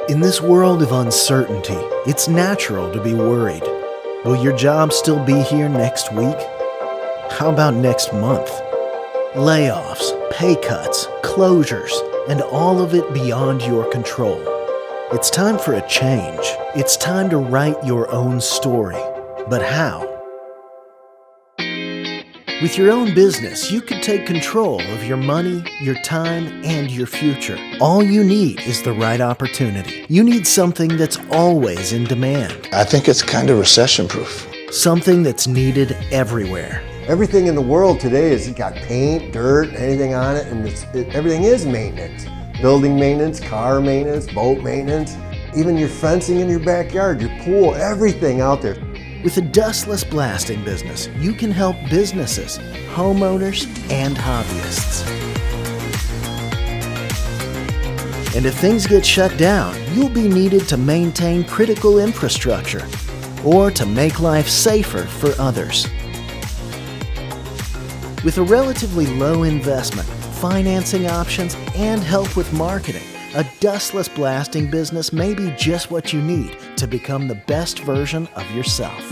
In this world of uncertainty, it's natural to be worried. Will your job still be here next week? How about next month? Layoffs, pay cuts, closures, and all of it beyond your control. It's time for a change. It's time to write your own story. But how? With your own business, you can take control of your money, your time, and your future. All you need is the right opportunity. You need something that's always in demand. I think it's kind of recession-proof. Something that's needed everywhere. Everything in the world today has got paint, dirt, anything on it, and everything is maintenance. Building maintenance, car maintenance, boat maintenance, even your fencing in your backyard, your pool, everything out there. With a Dustless Blasting business, you can help businesses, homeowners, and hobbyists. And if things get shut down, you'll be needed to maintain critical infrastructure or to make life safer for others. With a relatively low investment, financing options, and help with marketing, a Dustless Blasting business may be just what you need to become the best version of yourself.